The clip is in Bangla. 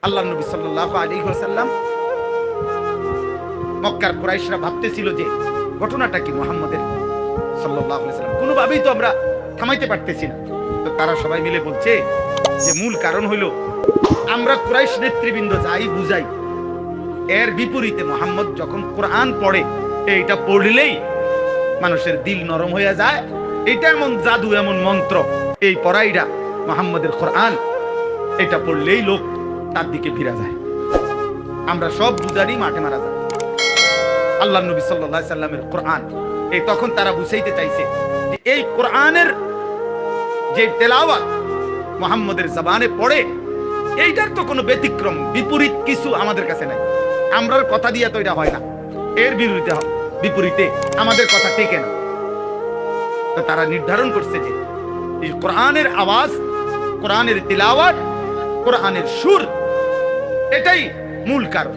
আল্লাহ নবী সাল্লাল্লাহু আলাইহি ওয়াসাল্লাম মক্কার কুরাইশরা ভাবতেছিল যে ঘটনাটা কি মুহাম্মদের সাল্লাল্লাহু আলাইহি ওয়াসাল্লাম কোনোভাবেই তো আমরা থামাইতে পারতেছি না। তো তারা সবাই মিলে বলছে যে মূল কারণ হলো আমরা কুরাইশ নেতৃবৃন্দ যাই বুঝাই, এর বিপরীতে মুহাম্মদ যখন কোরআন পড়ে এইটা পড়লেই মানুষের দিল নরম হয়ে যায়। এটা এমন জাদু, এমন মন্ত্র, এই পড়াইটা মুহাম্মদের কোরআন, এটা পড়লেই লোক তার দিকে ফিরে যায়। আমরা সব বুঝারই মাঠে মারা যায়। আল্লাহ নবী সাল্লাল্লাহু আলাইহি সাল্লামের কোরআন, এই তখন তারা বুঝাইতে চাইছে যে এই কোরআনের যে তেলাওয়াত মুহাম্মদের জবানে পড়ে, এইটার তো কোনো ব্যতিক্রম বিপরীত কিছু আমাদের কাছে নাই। আমরার কথা দিয়ে তো এটা হয় না, এর বিপরীতে আমাদের কথা টেকে না। তো তারা নির্ধারণ করছে যে এই কোরআনের আওয়াজ, কোরআনের তিলাওয়াত, কোরআনের সুর, এটাই মূল কারণ।